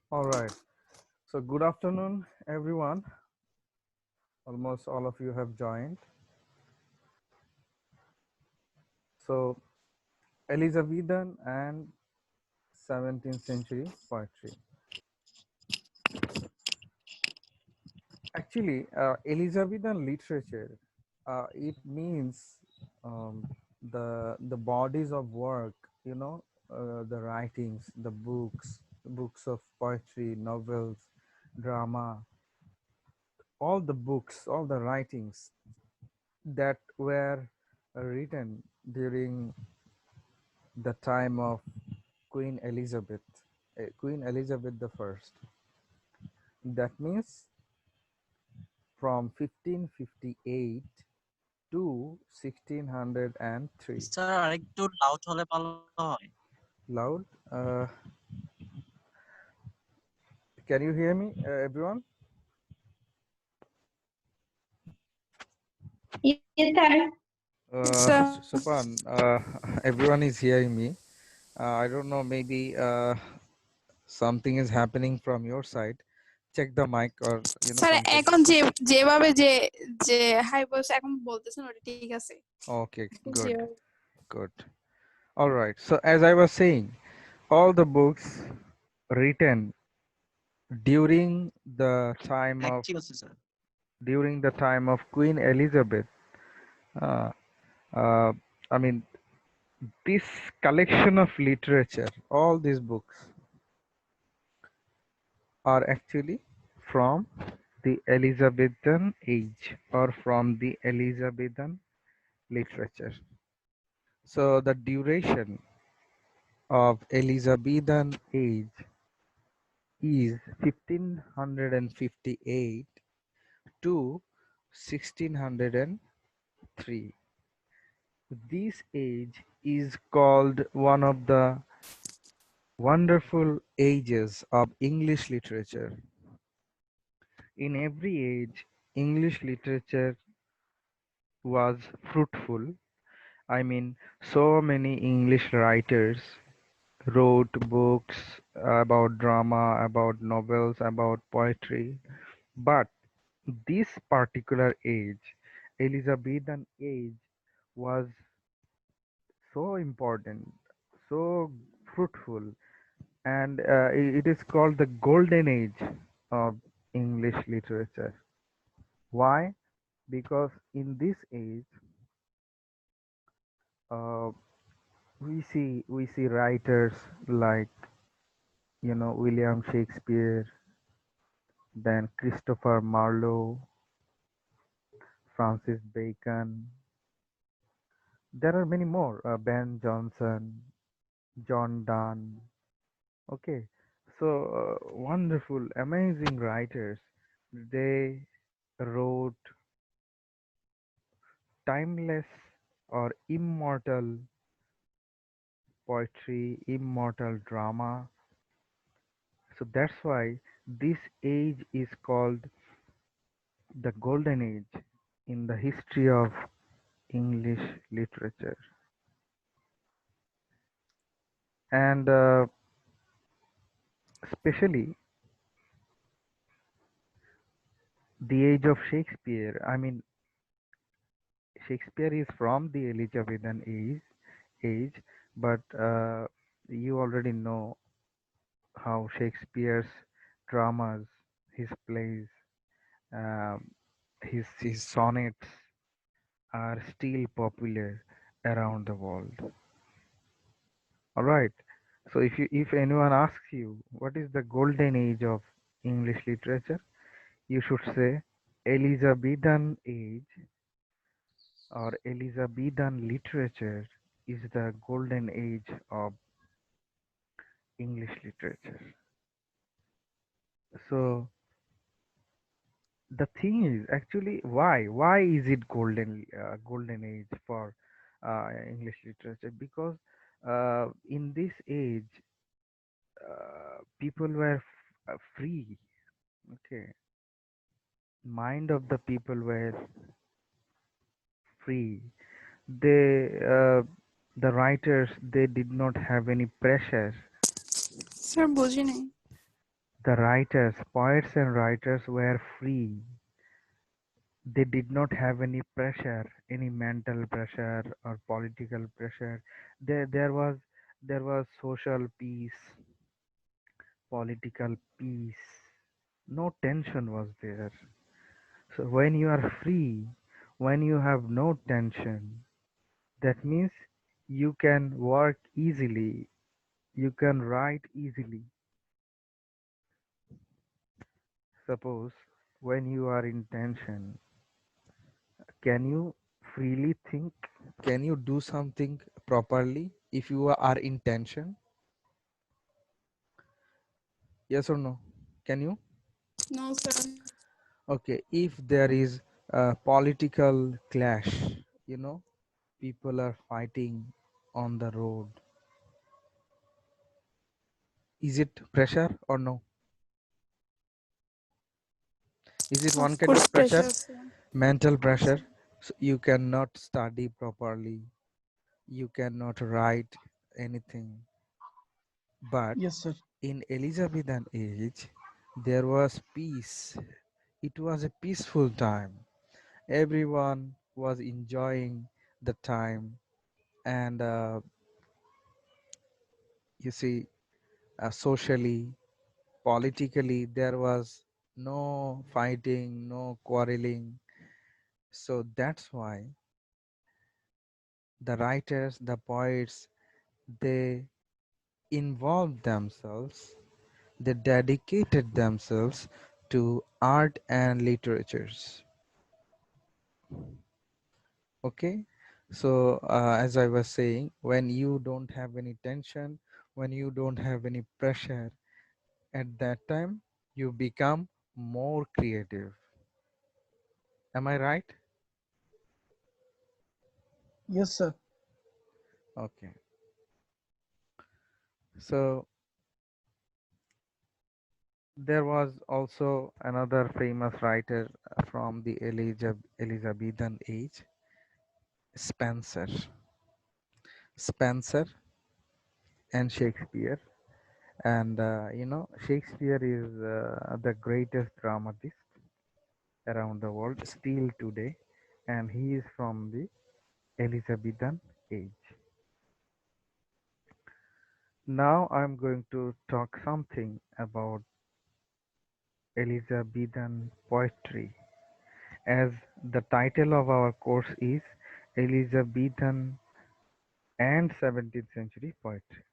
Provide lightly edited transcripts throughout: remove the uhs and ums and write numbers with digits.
All right. So good afternoon, everyone. Almost all of you have joined. So Elizabethan and 17th century poetry. Actually, Elizabethan literature, it means the bodies of work, the writings, the books of poetry, novels, drama, all the books, all the writings that were written during the time of Queen Elizabeth, Queen Elizabeth the First. That means from 1558 to 1603. Sir আরেকটু loud হলে ভালো হয়। Loud. Can you hear me, everyone? Yes, sir. Sir. Supan, everyone is hearing me. I don't know, maybe something is happening from your side. Check the mic or sir something. এখন যেভাবে যে যে high voice এখন বলতেছেন ওটা ঠিক আছে। Okay, good, যেভাবে good. All right. So as I was saying, all the books written during the time এক of ঠিক আছে sir. Queen Elizabeth. Uh, uh, I mean, this collection of literature, all these books are actually from the Elizabethan age or from the Elizabethan literature. So the duration of Elizabethan age is 1558 to 1603. This age is called one of the wonderful ages of English literature. In every age, English literature was fruitful. I mean, so many English writers wrote books about drama, about novels, about poetry. But this particular age, Elizabethan age, was so important, so fruitful, and it is called the golden age of English literature. Why? Because in this age, uh, we see writers like William Shakespeare, then Christopher Marlowe, Francis Bacon. There are many more. Ben Jonson, John Donne. Okay, so wonderful, amazing writers. They wrote timeless or immortal poetry, immortal drama. So that's why this age is called the golden age in the history of English literature. And especially the age of Shakespeare. I mean, Shakespeare is from the Elizabethan age, but you already know how Shakespeare's dramas, his plays, um, his sonnets are still popular around the world. All right. So if anyone asks you what is the golden age of English literature, you should say Elizabethan age or Elizabethan literature is the golden age of English literature. So the thing is actually why is it golden age for English literature? Because in this age people were free. Okay, mind of the people were free. They the writers, they did not have any pressure. Sir বুঝি নাই। The writers, poets and writers were free. They did not have any pressure, any mental pressure or political pressure. There was social peace, political peace. No tension was there. So when you are free, when you have no tension, that means you can work easily, you can write easily. Suppose when you are in tension, can you freely think? Can you do something properly if you are in tension? Yes or no? Can you? No, sir. Okay, if there is a political clash, you know, people are fighting on the road. Is it pressure or no? Is it one Of kind course, of pressure? pressure, sir. Mental Yes, pressure. sir. So you cannot study properly. You cannot write anything. But Yes, sir. in Elizabethan age, there was peace. It was a peaceful time. Everyone was enjoying the time, and you see, socially, politically, there was no fighting, no quarreling. So that's why the writers, the poets, they involved themselves, they dedicated themselves to art and literatures. Okay, so as I was saying, when you don't have any tension, when you don't have any pressure, at that time you become more creative. Am I right? Yes, sir. Okay, so there was also another famous writer from the Elizabethan age, Spencer. Spencer and Shakespeare. And Shakespeare is the greatest dramatist around the world still today, and he is from the Elizabethan age. Now I'm going to talk something about Elizabethan poetry, as the title of our course is Elizabethan and 17th century poetry.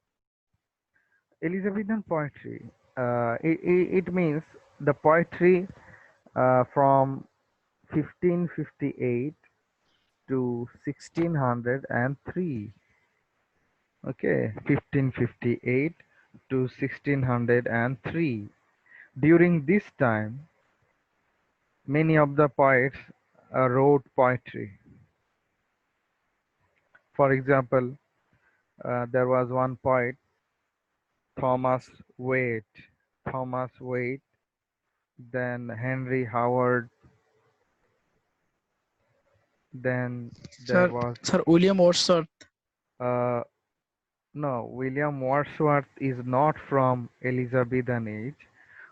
Elizabethan poetry, it means the poetry from 1558 to 1603. Okay, 1558 to 1603. During this time, many of the poets wrote poetry. For example, there was one poet, Thomas Waite. Thomas Waite, then Henry Howard, then there Sir, was Sir William Wordsworth. uh, no, William Wordsworth is not from Elizabethan age.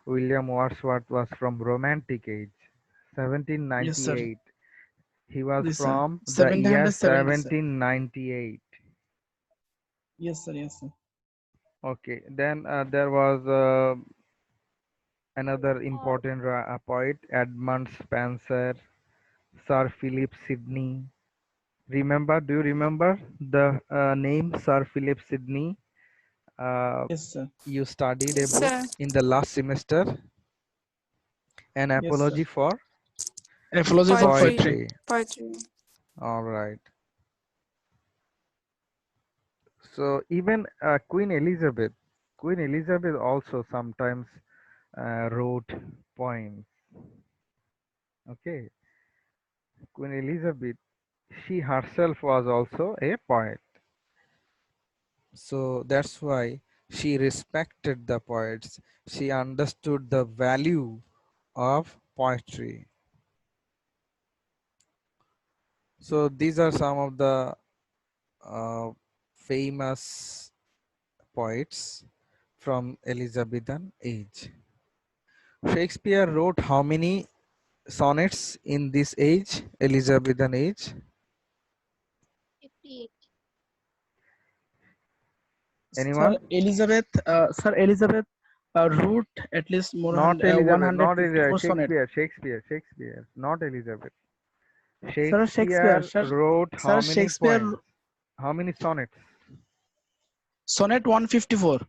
William Wordsworth was from Romantic age, Yes, sir. 1798. He was This from the year 1770, sir. 1798. Yes, sir. Yes, sir. Okay, then there was another important poet, Edmund Spenser, Sir Philip Sidney. Remember, do you remember the name Sir Philip Sidney? Uh, Yes, sir. you studied a Yes, book sir. in the last semester, An Yes, sir. Apology for Apology for Poetry. poetry. Poetry. Poetry. All right. So even Queen Elizabeth also sometimes wrote poems. Okay, Queen Elizabeth, she herself was also a poet. So that's why she respected the poets. She understood the value of poetry. So these are some of the uh, famous poets from Elizabethan age. Shakespeare wrote how many sonnets in this age, Elizabethan age? 58. Anyone? Sir Elizabeth wrote at least more Not than Elizabeth, not 154 Elizabeth. sonnet. Shakespeare, not Elizabeth. Sir Shakespeare, Shakespeare wrote how Sir many Shakespeare poems? How many sonnets? sonnet 154 and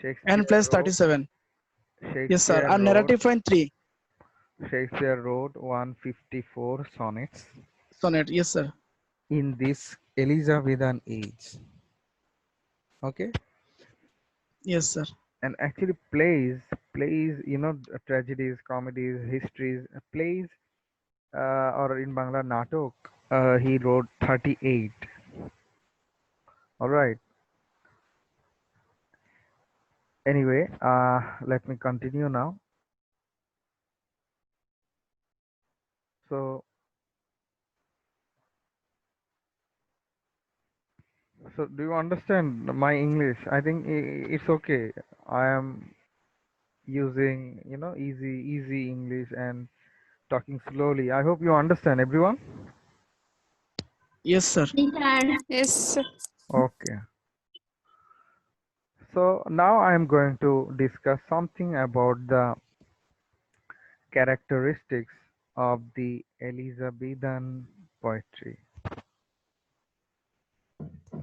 Shakespeare plus wrote 37. Yes, sir. Shakespeare And wrote narrative point 3 Shakespeare wrote 154 sonnets sonnet. Yes, sir. in this Elizabethan age. Okay, Yes, sir. and actually plays, tragedies, comedies, histories, plays, or in Bangla natok, he wrote 38. All right. Anyway, let me continue now. So, so do you understand my English? I think it's okay. I am using, easy English and talking slowly. I hope you understand, everyone. Yes, sir. Yes. Okay. So now I am going to discuss something about the characteristics of the Elizabethan poetry.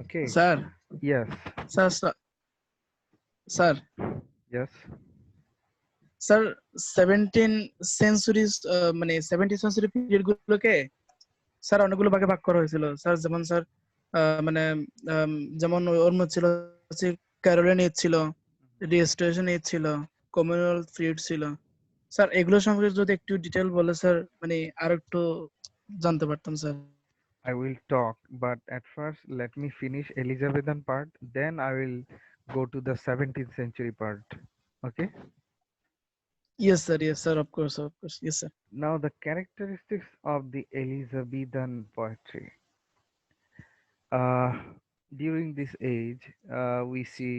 Okay. Sir. Yes. Sir. Sir. Yes. Sir 17 centuries মানে 17 century period গুলোকে sir অনেকগুলো ভাগে ভাগ করা হয়েছিল sir যেমন sir মানে যেমন ওর মধ্যে ছিল হচ্ছে ক্যারোলিন এজ ছিল রেজিস্ট্রেশন এজ ছিল কমনওয়েলথ পিরিয়ড ছিল স্যার এগুলো সম্পর্কে যদি একটু ডিটেইল বলে স্যার মানে আর একটু জানতে পারতাম sir I will talk, but at first let me finish Elizabethan part, then I will go to the 17th century part. Okay. yes sir of course yes sir Now the characteristics of the Elizabethan poetry. Uh, During this age, we see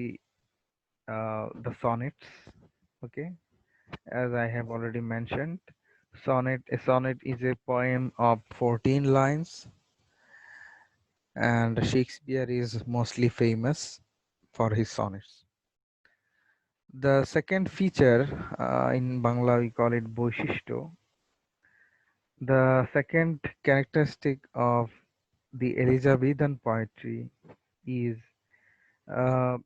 the sonnets. Okay, as I have already mentioned, a sonnet is a poem of 14 lines, and Shakespeare is mostly famous for his sonnets. The second feature, in Bangla we call it boishishto. The second characteristic of the Elizabethan poetry is, uh,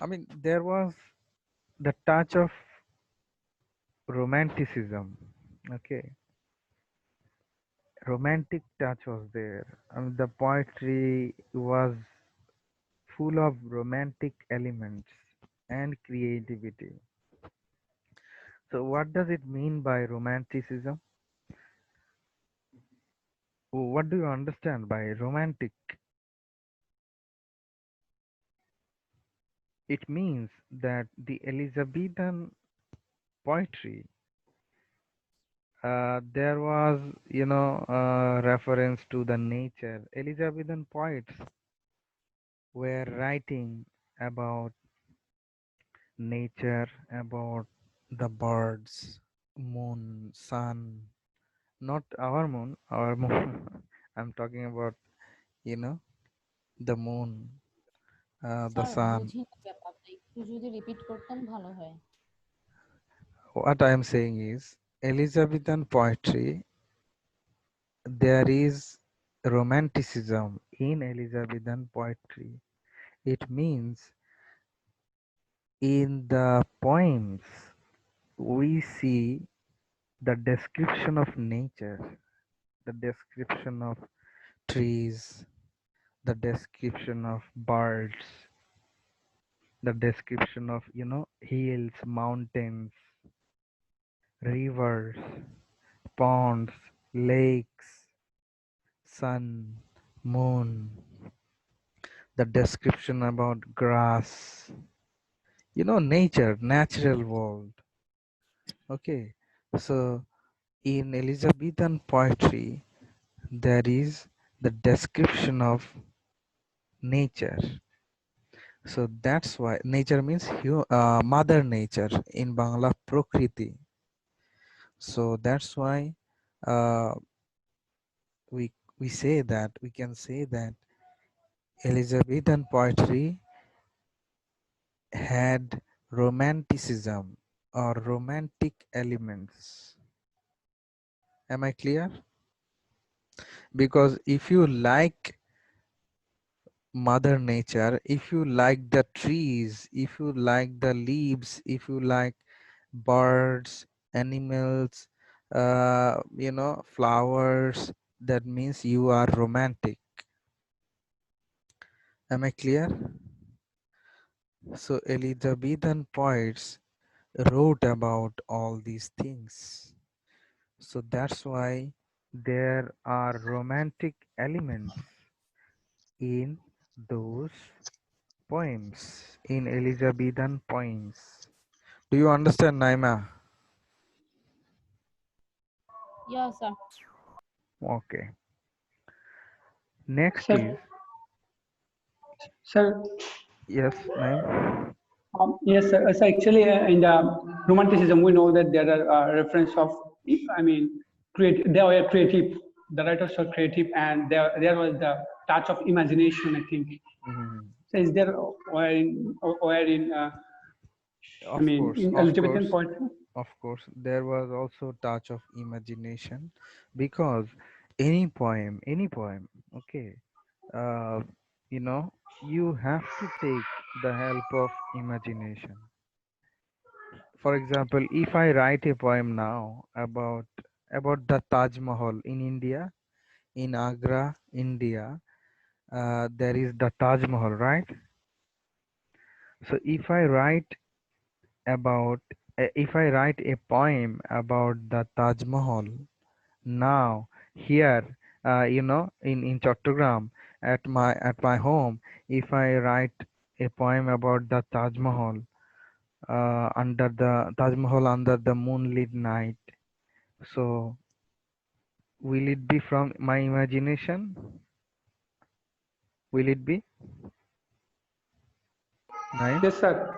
I mean, there was the touch of romanticism. Okay, romantic touch was there. I mean, the poetry was full of romantic elements and creativity. So, what does it mean by romanticism? What do you understand by romantic? It means that the Elizabethan poetry, there was, reference to the nature. Elizabethan poets were writing about nature, about the birds, moon, sun, not our moon. I'm talking about, you know, the moon, the sir sun. বুঝি না ব্যাপারটা একটু যদি repeat করতেন ভালো হয় What I am saying is, Elizabethan poetry, there is romanticism in Elizabethan poetry. It means in the poems we see the description of nature, the description of trees, the description of birds, the description of, hills, mountains, rivers, ponds, lakes, sun, moon, the description about grass, nature, natural world. Okay, so in Elizabethan poetry, there is the description of nature. So that's why nature means mother nature in Bangla Prakriti. So that's why uh, we we can say that Elizabethan poetry had romanticism or romantic elements. Am I clear? Because if you like mother nature, if you like the trees, if you like the leaves, if you like birds, animals, flowers, that means you are romantic. Am I clear? So Elizabethan poets wrote about all these things. So that's why there are romantic elements in those poems, in Elizabethan poems. Do you understand, Naima? Yeah, sir. Okay. Next Sir, is, sir, yes, Naim. yes, sir. So actually, in the Romanticism, we know that there are reference of, I mean, they were creative. The writers were creative, and there was the touch of imagination, I think. Mhm. So is there where in I Of mean, course, in of Elizabethan course, poetry? of course. There was also touch of imagination because any poem, okay, uh, you have to take the help of imagination. For example, if I write a poem now about the Taj Mahal in India, in Agra, India, there is the Taj Mahal, right? So if I write a poem about the Taj Mahal now here, in Chattogram at my home, if I write a poem about the Taj Mahal, under the Taj Mahal under the moonlit night, so will it be from my imagination? Will it be, Naim? Yes, sir.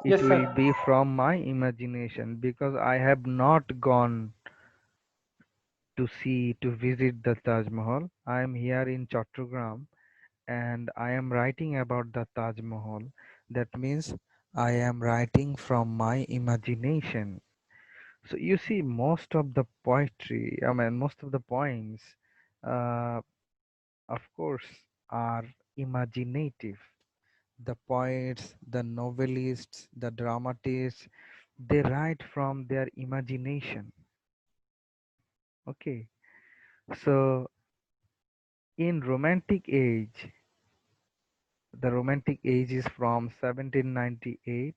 It Yes, will sir. be from my imagination because I have not gone to visit the Taj Mahal. I am here in Chattogram and I am writing about the Taj Mahal. That means I am writing from my imagination. So you see, most of the poetry, I mean, most of the poems, uh, of course, are imaginative. The poets, the novelists, the dramatists, they write from their imagination. Okay, so in Romantic Age, the Romantic Age is from 1798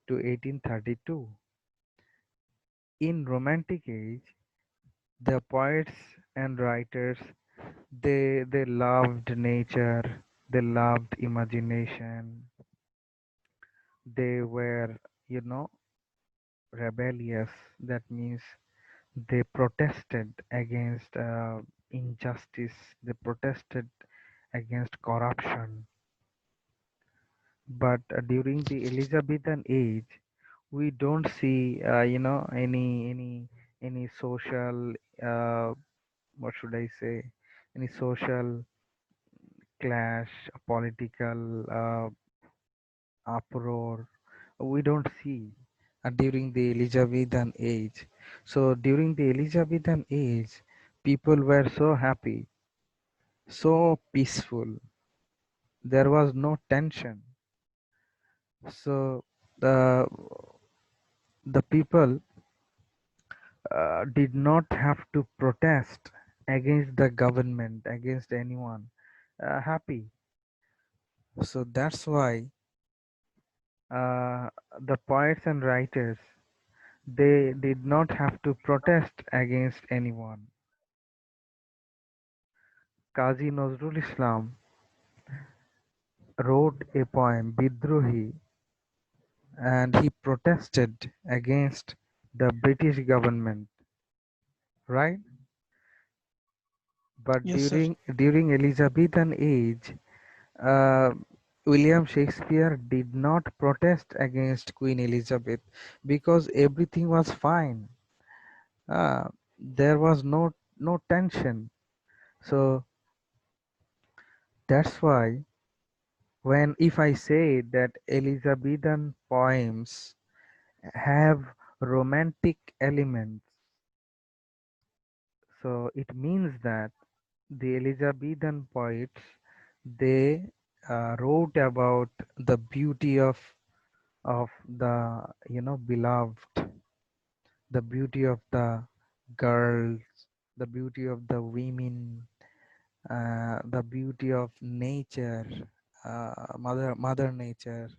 to 1832. In Romantic Age, the poets and writers, they loved nature, they loved imagination, they were, you know, rebellious. That means they protested against injustice, they protested against corruption. But during the Elizabethan age, we don't see, any social, what should I say, any social clash, political uproar. We don't see during the Elizabethan age. So during the Elizabethan age, people were so happy, so peaceful. There was no tension. So the the people did not have to protest against the government, against anyone. Happy. So that's why uh, the poets and writers, they did not have to protest against anyone. Qazi Nazrul Islam wrote a poem, Bidrohi, and he protested against the British government, right? But Yes, sir. during Elizabethan age, uh, William Shakespeare did not protest against Queen Elizabeth because everything was fine. There was no tension. So that's why when if I say that Elizabethan poems have romantic elements, so it means that the Elizabethan poets they wrote about the beauty of the beloved, the beauty of the girls, the beauty of the women, the beauty of nature, mother nature,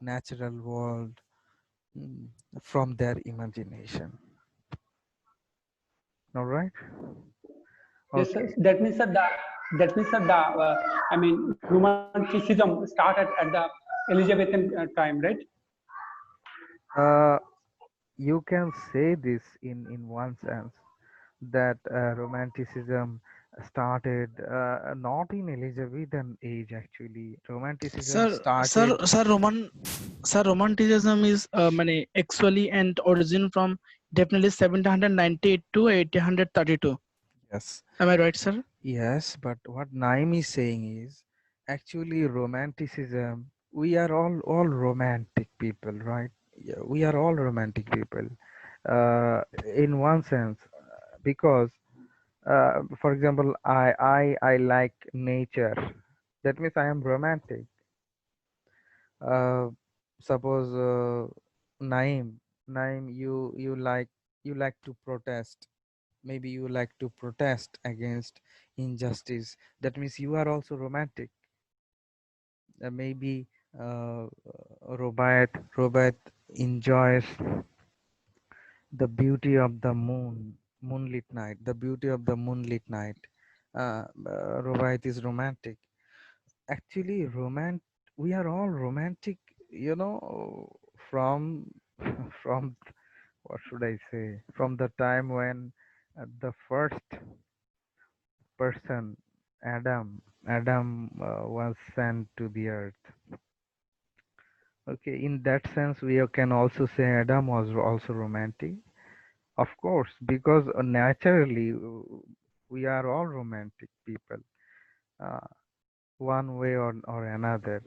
natural world, mm, from their imagination. All right. Yes, sir. Okay. That means that I mean, Romanticism started at the Elizabethan time, right? Uh, you can say this in one sense that Romanticism started not in Elizabethan age actually. Romanticism Sir, sir, started. sir, Romanticism is actually an origin from definitely 1798 to 1832. Yes. Am I right, sir? Yes, but what Naim is saying is actually romanticism. We are all romantic people, right? Yeah, we are all romantic people, in one sense, because, for example, I like nature. That means I am romantic. Uh, suppose Naim, you like to protest. Maybe you like to protest against injustice. That means you are also romantic. Maybe uh, Robat enjoys the beauty of the moonlit night, the beauty of the moonlit night. Robat is romantic. Actually, we are all romantic, from from what should I say? From the time when the first person, Adam was sent to the earth. Okay, in that sense, we can also say Adam was also romantic, of course, because naturally we are all romantic people, uh, one way or another.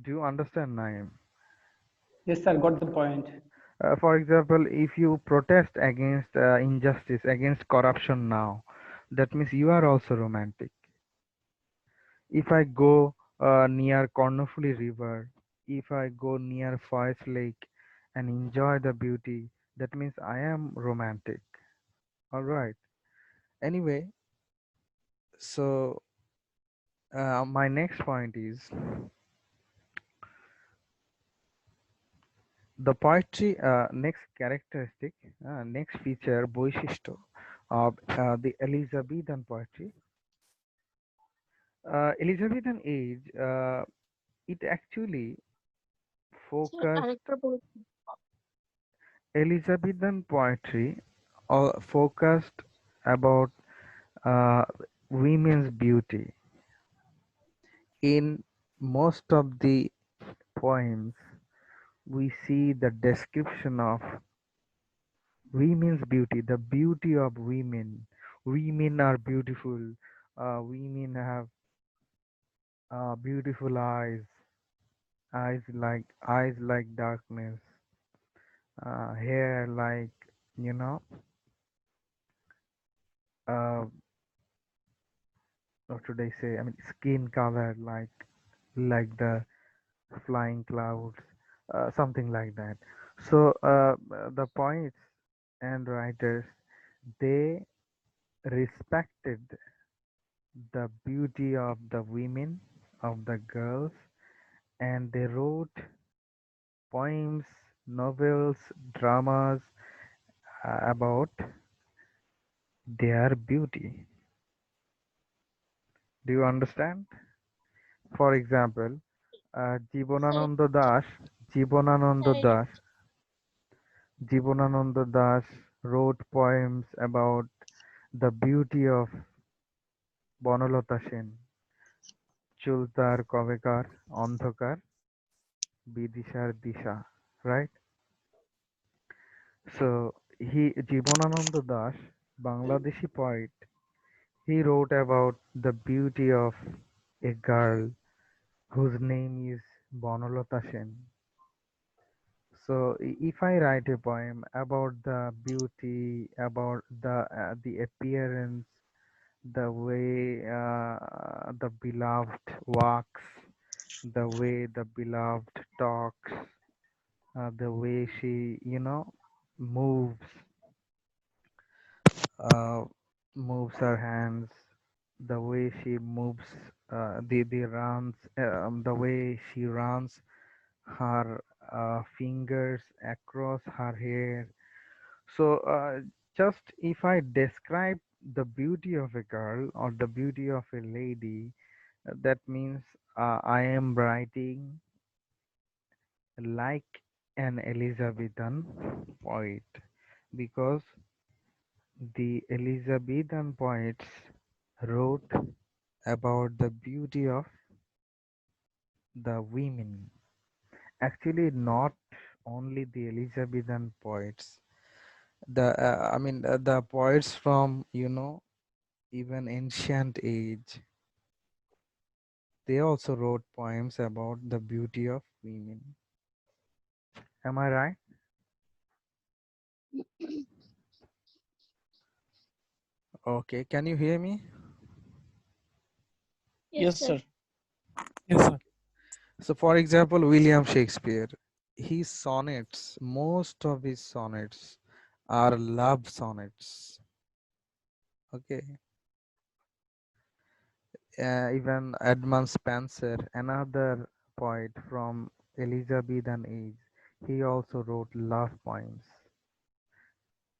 Do you understand, Naim? Yes, sir. Got the point. For example, if you protest against injustice, against corruption now, that means you are also romantic. If I go near Cornfully River, if I go near Forest Lake and enjoy the beauty, that means I am romantic. All right. Anyway, so my next point is the poetry, next characteristic, next feature, বৈশিষ্ট্য of the Elizabethan poetry. Elizabethan age, it actually focused Elizabethan poetry focused about uh, women's beauty. In most of the poems, we see the description of women's beauty, the beauty of women. Women are beautiful. Women have beautiful eyes like darkness, hair like you know, uh, what should I say? I mean, skin color like the flying clouds, something like that. So the poets and writers they respected the beauty of the women, of the girls, and they wrote poems, novels, dramas about their beauty. Do you understand? For example, Jibanananda Das, Jibanananda Das, Jibanananda Das wrote poems about the beauty of Bonalata Sen, চুল তার কবেকার অন্ধকার বিদিশার দিশা, right? So Jibanananda Das, Bangladeshi poet, he wrote about the beauty of a girl whose name is Bonalata Sen. So if I write a poem about the beauty, about the appearance, the way the beloved walks, the way the beloved talks, the way she, moves, uh, moves her hands, the way she moves, the runs, the way she runs her fingers across her hair. So, just if I describe the beauty of a girl or the beauty of a lady, that means I am writing like an Elizabethan poet, because the Elizabethan poets wrote about the beauty of the women. Actually, not only the Elizabethan poets, the poets from, even ancient age, they also wrote poems about the beauty of women. Am I right? Okay, can you hear me? Yes, sir. Yes, sir. So, for example, William Shakespeare, his sonnets, most of his sonnets are love sonnets. Okay. Even Edmund Spenser, another poet from Elizabethan age, he also wrote love poems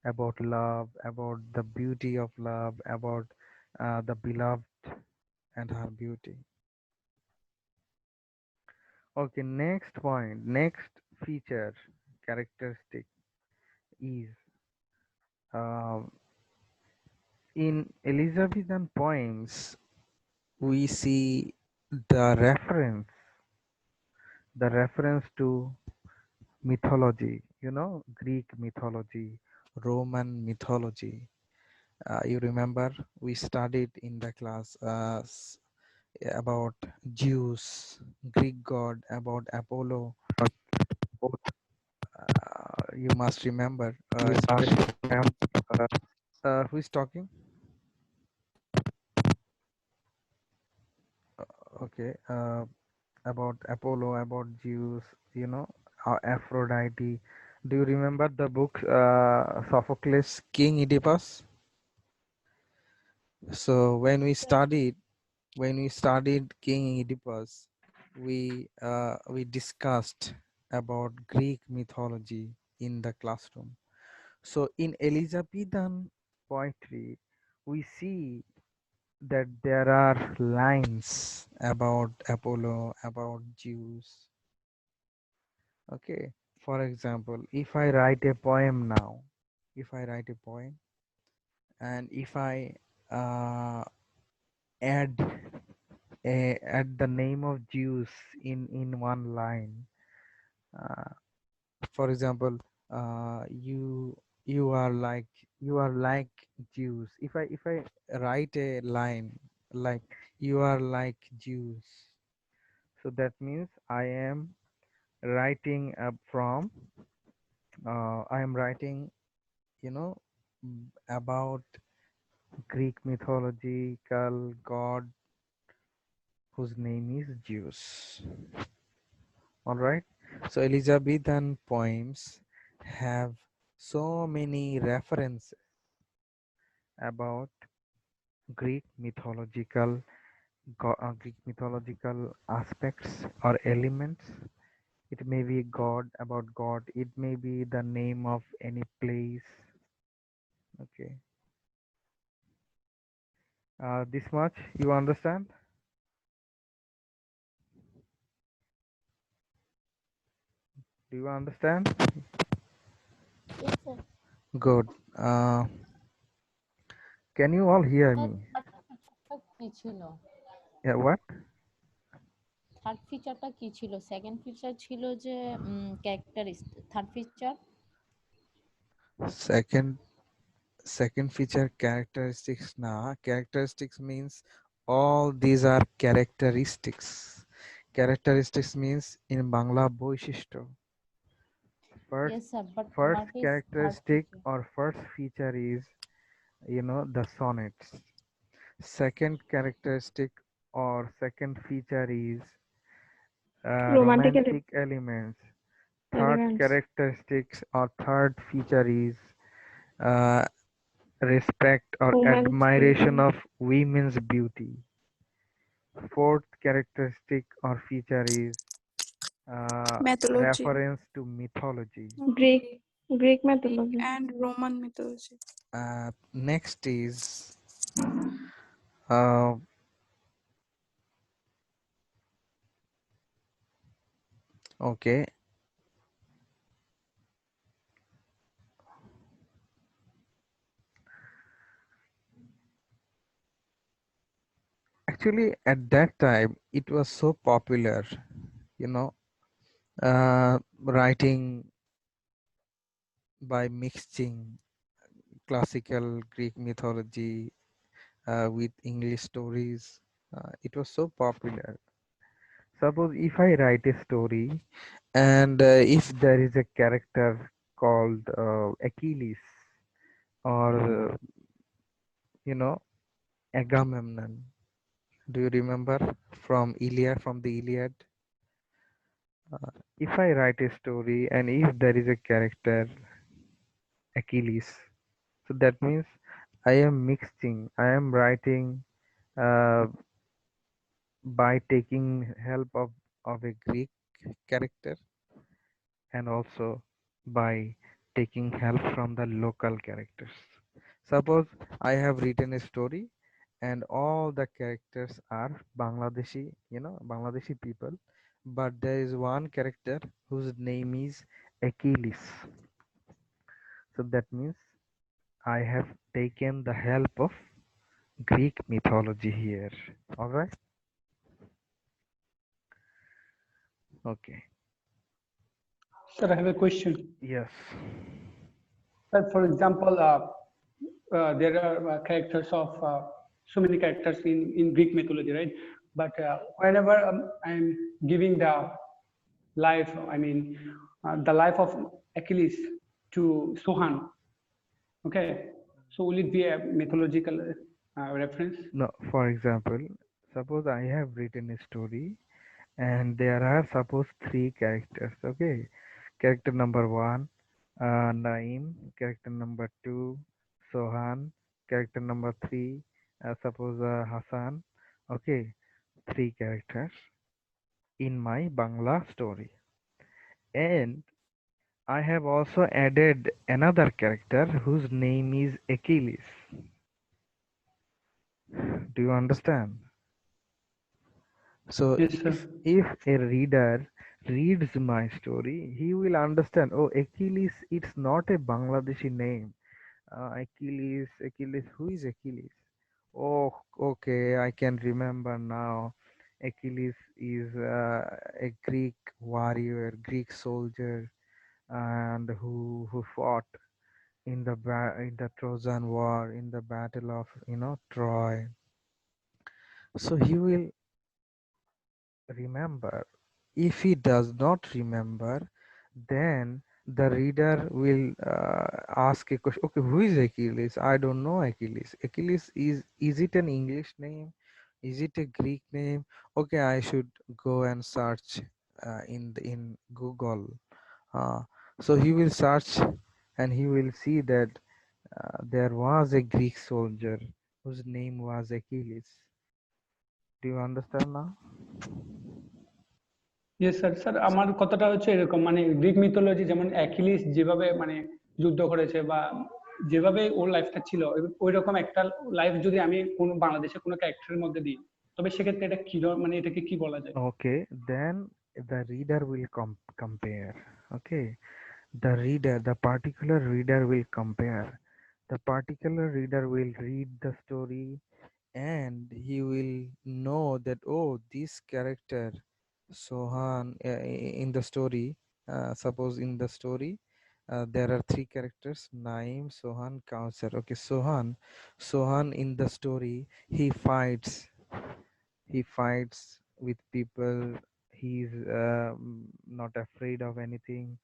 about love, about the beauty of love, about the beloved and her beauty. Okay, next point, next feature, characteristic is uh, in Elizabethan poems we see the reference to mythology, Greek mythology, Roman mythology. You remember we studied in the class about Zeus, Greek god, about Apollo. You must remember, especially. Who is talking? Okay, about Apollo, about Zeus, Aphrodite. Do you remember the book Sophocles, King Oedipus? So when we studied King Oedipus, we discussed about Greek mythology in the classroom. So in Elizabethan poetry, we see that there are lines about Apollo, about Zeus. Okay, for example, if I write a poem now, if I write a poem, and if I uh, add add the name of Zeus in one line, uh, for example, you are like Zeus. If I write a line like you are like Zeus, so that means I am writing I am writing, about Greek mythological god whose name is Zeus. All right. So Elizabethan poems have so many references about Greek mythological Greek mythological aspects or elements. It may be God, about God. It may be the name of any place. Okay. This much you understand? Do you understand? Yes, sir. Good. Can you all hear me? কি ছিল? Yeah, what? Third ফিচারটা কি ছিল? Second feature ছিল যে character, third feature Second second feature characteristics. Now characteristics means all these are characteristics. Characteristics means in Bangla বৈশিষ্ট্য. First yes sir, but first what is third characteristic feature? or first feature is the sonnets. Second characteristic or second feature is Romantic romantic elements. Third elements. characteristics or third feature is uh, respect or Woman's admiration beauty. of women's beauty. Fourth characteristic or feature is mythology. reference to mythology. Greek Okay. Greek Greek mythology. and Roman mythology. Next is uh, okay. Actually, at that time, it was so popular, you know, writing by mixing classical Greek mythology with English stories. It was so popular. Suppose if I write a story and if there is a character called Achilles or you know Agamemnon. Do you remember from Iliad, from the Iliad? If I write a story and if there is a character Achilles, so that means I am mixing, I am writing uh, by taking help of a Greek character and also by taking help from the local characters. Suppose I have written a story and all the characters are Bangladeshi, Bangladeshi people, but there is one character whose name is Achilles. So that means I have taken the help of Greek mythology here. All right. Okay. Sir, I have a question. Yes. Sir, for example, there are characters of so many characters in Greek mythology, right? But whenever I'm giving the life, I mean, the life of Achilles to Sohan, okay? So will it be a mythological reference? No, for example, suppose I have written a story and there are suppose three characters. Okay. Character number one, Naim. Character number two, Sohan. Character number three, suppose Hassan. Okay, three characters in my Bangla story. And I have also added another character whose name is Achilles. Do you understand? So Yes, sir. if a reader reads my story, he will understand. Oh, Achilles, it's not a Bangladeshi name. Achilles. Who is Achilles? Oh, okay, I can remember now. Achilles is a Greek warrior, Greek soldier, and who fought in the Trojan War, in the Battle of Troy. So he will remember. If he does not remember, then the reader will ask a question. Okay, who is Achilles? I don't know Achilles. Achilles is it an English name? Is it a Greek name? Okay, I should go and search in Google. Uh, so he will search and he will see that there was a Greek soldier whose name was Achilles. Do you understand now? Yes sir sir আমার কথাটা হচ্ছে এরকম, মানে Greek mythology যেমন Achilles যেভাবে মানে যুদ্ধ করেছে বা যেভাবে ওর লাইফটা ছিল, ওই রকম একটা লাইফ যদি আমি কোনো বাংলাদেশের কোনো ক্যারেক্টারের মধ্যে দিই, তবে সেক্ষেত্রে এটা কি মানে এটাকে কি বলা যায়? Okay, then the reader will compare. Okay, the particular reader will compare. The particular reader will read the story and he will know that, oh, this character Sohan in the story. Suppose in the story there are three characters: Naim, Sohan, Kausar. Okay, Sohan in the story he fights. He fights with people. He's not afraid of anything.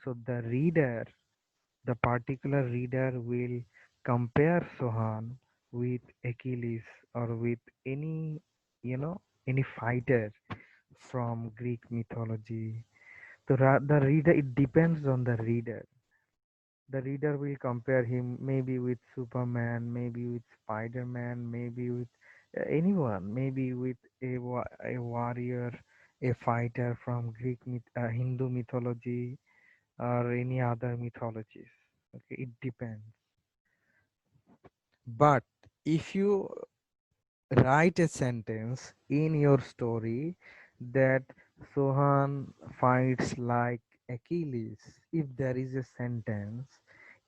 So the particular reader will compare Sohan with Achilles or with any, any fighter from Greek mythology. The reader, it depends on the reader. The reader will compare him maybe with Superman, maybe with Spider-Man, maybe with anyone, maybe with a warrior, a fighter from Hindu mythology, or any other mythologies. Okay, it depends. But if you write a sentence in your story that Sohan fights like Achilles, if there is a sentence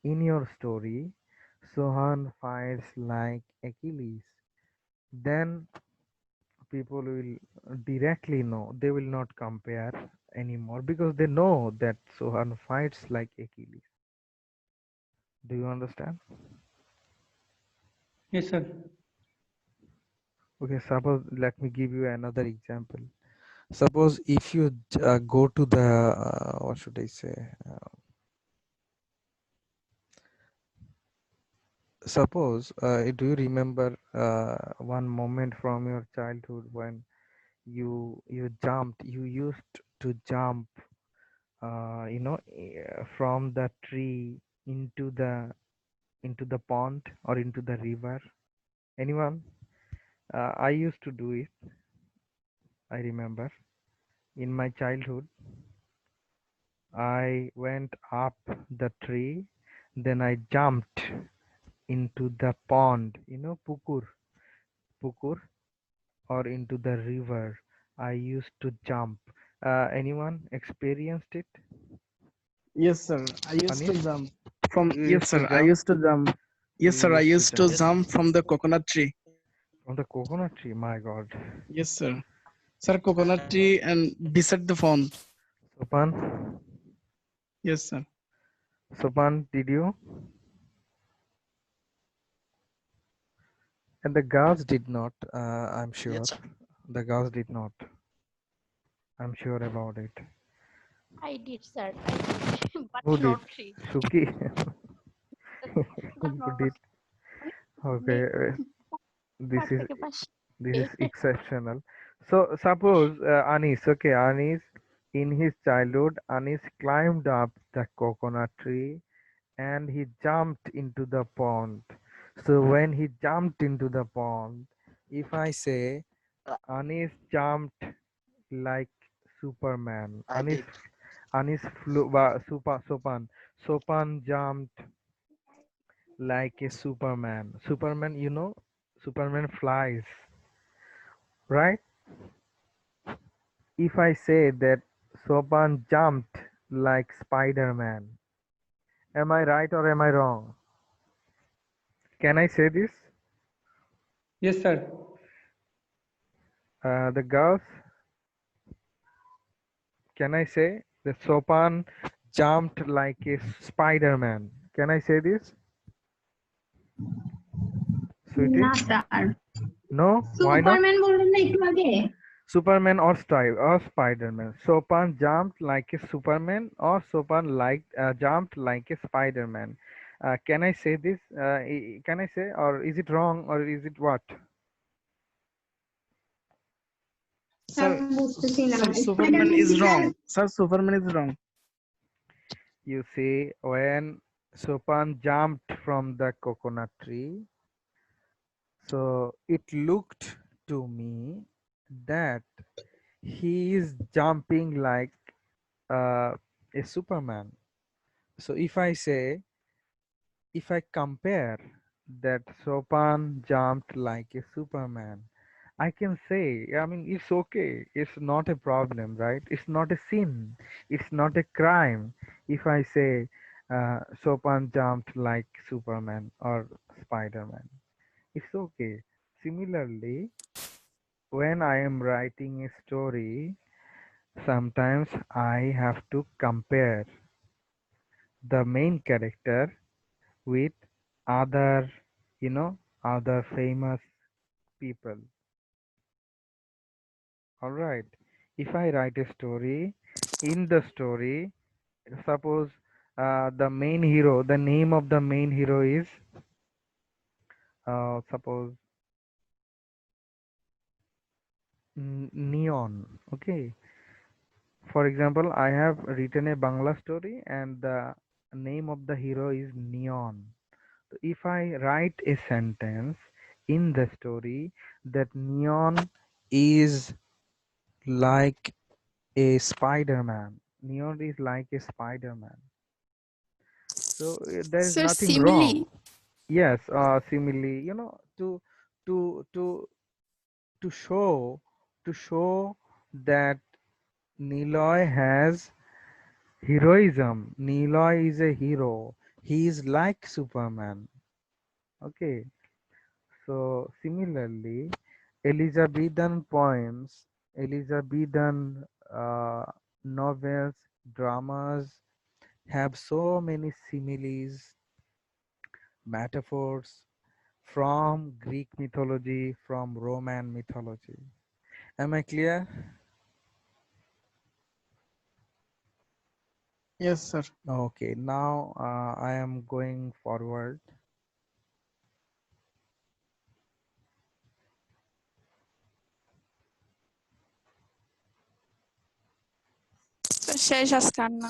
in your story, Sohan fights like Achilles, then people will directly know. They will not compare anymore because they know that Sohan fights like Achilles. Do you understand? Yes, sir. Okay, suppose let me give you another example. Suppose if you go to the what should I say? Suppose do you remember one moment from your childhood when you jumped? You used to jump, from the tree into the pond or into the river. Anyone? I used to do it. I remember in my childhood. I went up the tree, then I jumped into the pond, pukur, or into the river. I used to jump. Anyone experienced it? Yes, sir. I used to Anis, jump from. you Yes, used to sir. I jump. used to jump. You Yes, sir. I used to used to jump Yes, jump from the coconut tree. from the coconut tree. My God, Yes, sir. Sir, coconut tree and beside the pond. Sopan, Yes, sir. Sopan, did you? And the girls did not. I'm sure. yes, The girls did not. I'm sure about it. I did, sir. I did, but Who did? not three. Suki. But You not did. Okay. make This part is থেকে পাশ this is exceptional. So suppose Anis, okay, Anis, in his childhood, Anis climbed up the coconut tree and he jumped into the pond. So when he jumped into the pond, if I say Anis jumped like Superman, I did. Anis flew, Sopan jumped like a Superman. Superman, Superman flies, right? If I say that Sopan jumped like Spider-Man, am I right or am I wrong? Can I say this? Yes, sir. The girls, can I say that Sopan jumped like a Spider-Man? Can I say this, sweetie? না sir No? Why not? Superman বললেন না একটু আগে Superman or Spider-Man. Sopan jumped like a Superman or Sopan jumped like a Spider-Man. Can I say this? Can I say, or is it wrong, or is it what? Sir Sir, বুঝতেছি না sir, Superman Spiderman কি is sir wrong. Sir, Superman is wrong. You see, when Sopan jumped from the coconut tree, so it looked to me that he is jumping like uh, a Superman. So if I compare that Sopan jumped like a Superman, I can say, I mean, it's okay. It's not a problem, right? It's not a sin. It's not a crime if I say Sopan jumped like Superman or Spider-Man. It's okay. Similarly, when I am writing a story, Sometimes I have to compare the main character with other, other famous people. All right. If I write a story, in the story, suppose the name of the main hero is, suppose Neon. Okay. For example, I have written a Bangla story and the name of the hero is Neon. So if I write a sentence in the story that Neon is like a Spider-Man, Neon is like a Spider-Man. So there is Sir, nothing simile. wrong. Yes, similarly, to to to show that Niloy has heroism. Niloy is a hero. He is like Superman. Okay. So similarly, Elizabethan poems, Elizabethan novels, dramas have so many similes, metaphors from Greek mythology, from Roman mythology. Am I clear? Yes, sir. Okay, now I am going forward. Sir, শেষ আজকে আর না।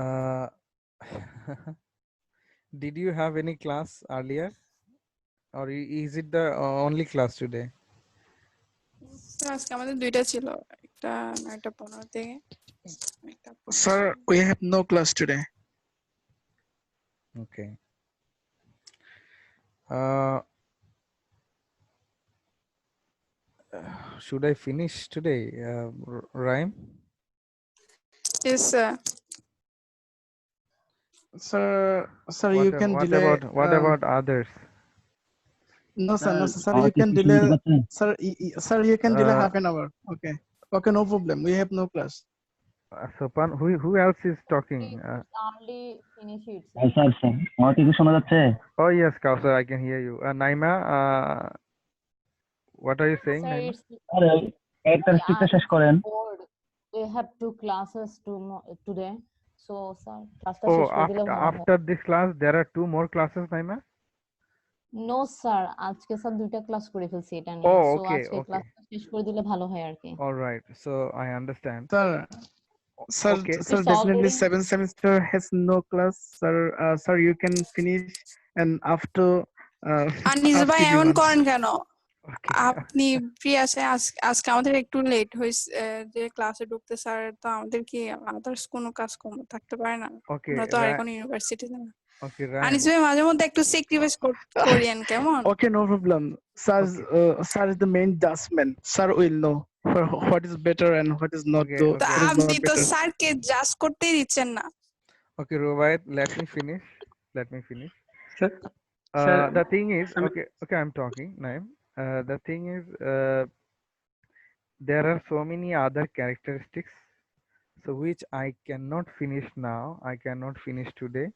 Uh, did you have any class earlier, or is it the only class today? Sir আজকে আমাদের দুইটা ছিল, একটা 9:15 থেকে, একটা 15 Sir, we have no class today. Okay. Uh, should I finish today, Rhyme? Yes, sir. Sir, you can delay. What about others? No, sir, no, sir. Sir, you can delay. Sir, sir, you can delay half an hour. Okay. Okay, no problem. We have no class. Sopan, who else is talking? Only finish it, sir. Sir sir আমার কি শোনা যাচ্ছে? Oh yes, Kausar, I can hear you. Naima, what are you saying, Sir, Naima? it's আরে একটা we স্পিকটা are শেষ করেন। bored. We have two classes today. So, sir, class টা Oh, শেষ করে দিলে ভালো হয়। after this class, there are 2 more classes, Naima? No, sir. আজকে স্যার দুইটা ক্লাস করে ফেলছি এটা নিয়ে। Oh, সো okay, আজকে okay. ক্লাসটা শেষ করে দিলে ভালো হয় আর কি। All right. So I understand. Sir, Okay. sir, It's definitely already 7th semester has no class. Sir, you can finish and after Anis ask ভাই if you এমন want. করেন কেন? Okay. আপনি ফ্রি আছে আজকে আমাদের একটু লেট হয়েছে যে ক্লাসে ঢুকতে, স্যার তো আমাদের কি আদার্স কোনো কাজ কম থাকতে পারে না? Okay. আমরা তো আর এখন ইউনিভার্সিটিতে না। Okay, Anis Ryan. ভাই মাঝে মধ্যে একটু স্যাক্রিফাইস করিয়েন কেমন? Okay, no problem. Sir is the main dustman. Sir will know what is better and what is not Okay, to, তো okay. what is আপনি not তো better. স্যারকে জাজ করতেই দিচ্ছেন না। Okay, Rohit, let me finish. Sir, sir, The thing is, I mean, okay, I'm talking, Naim. The thing is, there are so many other characteristics, so which I cannot finish now. I cannot finish today.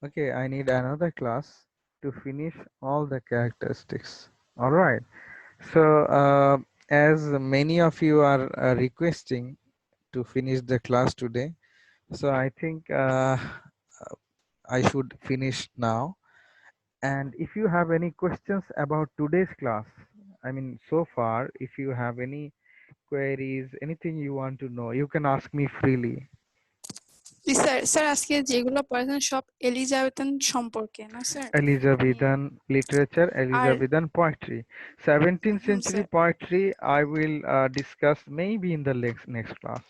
Okay, I need another class to finish all the characteristics. All right. So, as many of you are requesting to finish the class today, so I think I should finish now. And if you have any questions about today's class, I mean, so far, if you have any queries, anything you want to know, you can ask me freely. G sir, sir আজকে যেগুলো পড়াছেন সব Elizabethan সম্পর্কে না sir? Elizabethan literature, Elizabethan poetry. 17th century sir poetry, I will discuss maybe in the next class.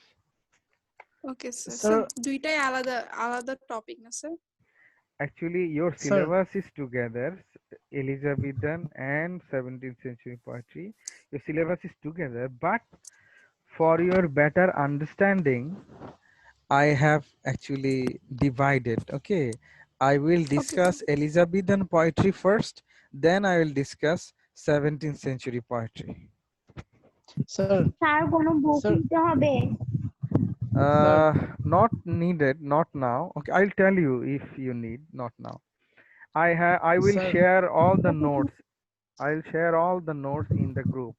Okay sir. Sir, sir দুইটাই আলাদা আলাদা topic না sir? Actually, your sir, syllabus is together, Elizabethan and 17th century poetry. Your syllabus is together, but for your better understanding, I have actually divided. Okay, I will discuss Elizabethan poetry first, then I will discuss 17th century poetry. sir, sir কোনো বুক sir, নিতে হবে? Not needed, not now. Okay, I'll tell you if you need, not now. I will Sir, share all the notes. I'll share all the notes in the group.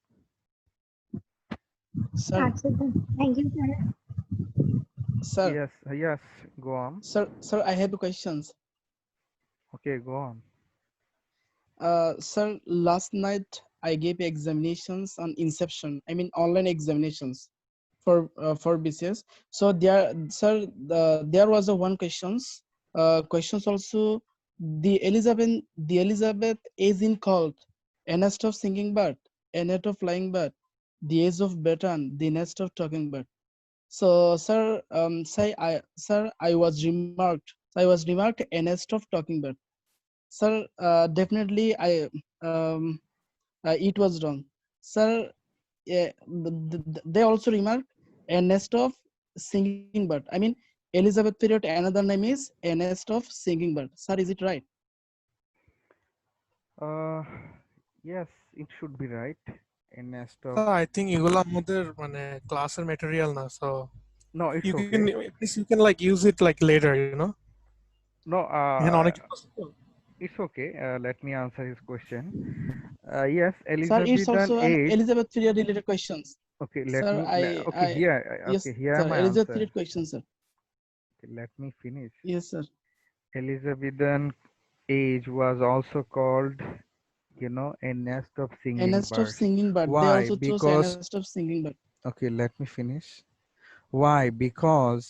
sir, আচ্ছা thank you sir sir, Yes, yes, go on. sir, I have questions. Okay, go on. Sir, last night I gave examinations on inception. I mean online examinations for BCS. So there, sir, there was a one questions also. The Elizabeth is in called a nest of singing bird, a net of flying bird, the age of Baton, the nest of talking bird. So, sir, I was remarked a nest of talking bird. Sir, definitely it was wrong. Sir, they also remarked a nest of singing bird. I mean, Elizabeth period, another name is a nest of singing bird. Sir, is it right? Uh, yes, it should be right. A nest of. I think এগুলো আমাদের মানে ক্লাসের material না, so No, it's you okay. can at least you can like use it like later, you know. No, এখানে অনেক it's okay. Let me answer his question. Yes, Sir, it's Elizabethan also an age. Elizabeth period related questions. Okay, let Sir, me. Okay, I here. yes, Okay, here sir, my Elizabeth answer. period questions, sir. Okay, let me finish. Yes, sir. Elizabethan age was also called, a nest of A singing nest of birds. singing bird. They Why? also chose a Because, nest of singing bird. okay, let me finish. Why? Because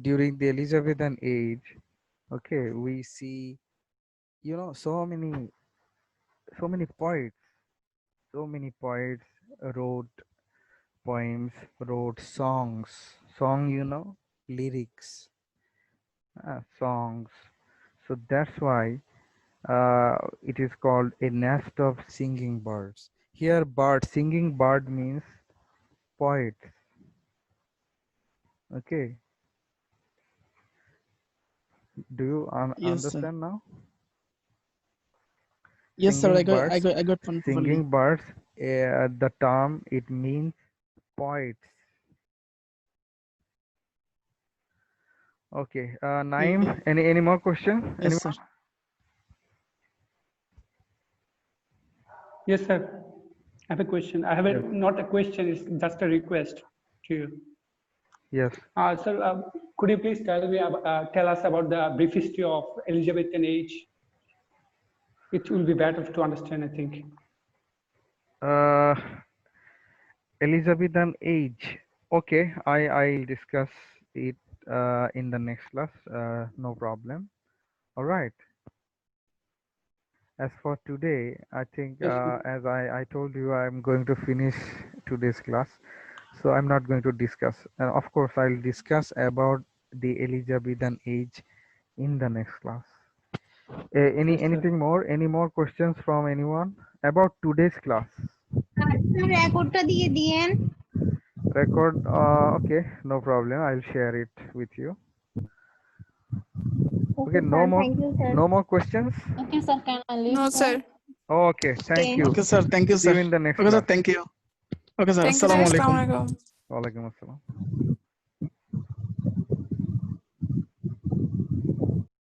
during the Elizabethan age, okay, we see, so many poets wrote poems, wrote songs, lyrics, songs. So that's why it is called a nest of singing birds. Here, singing bird means poets. Okay, do you Yes, sir. understand now? Yes, sir. Singing birds, I got one properly. singing birds. The term it means poets. Okay, Naeem, any more questions? Yes, sir. Yes, sir. I have a question. I have Yes. not a question, it's just a request to you. Yes. Sir, could you please tell us about the brief history of Elizabethan age? It will be better to understand, I think. Uh, Elizabethan age. Okay, I'll discuss it in the next class. No problem. All right. As for today, I think Yes, sir. as I told you, I'm going to finish today's class. So I'm not going to discuss. And of course, I'll discuss about the Elizabethan age in the next class. Yes, sir. Anything more? Any more questions from anyone about today's class? রেকর্ডটা দিয়ে দিয়েন Record. Okay, no problem. I'll share it with you. Okay, thank you sir no more questions. Okay, sir, can I leave, No, sir? sir. Okay, thank Okay. you. Okay, sir. Thank you, See sir. you in the next Okay, sir. class. Thank you. Okay, sir. Thank you, sir. Assalamu alaikum. Assalamu alaikum. Walaikum assalam.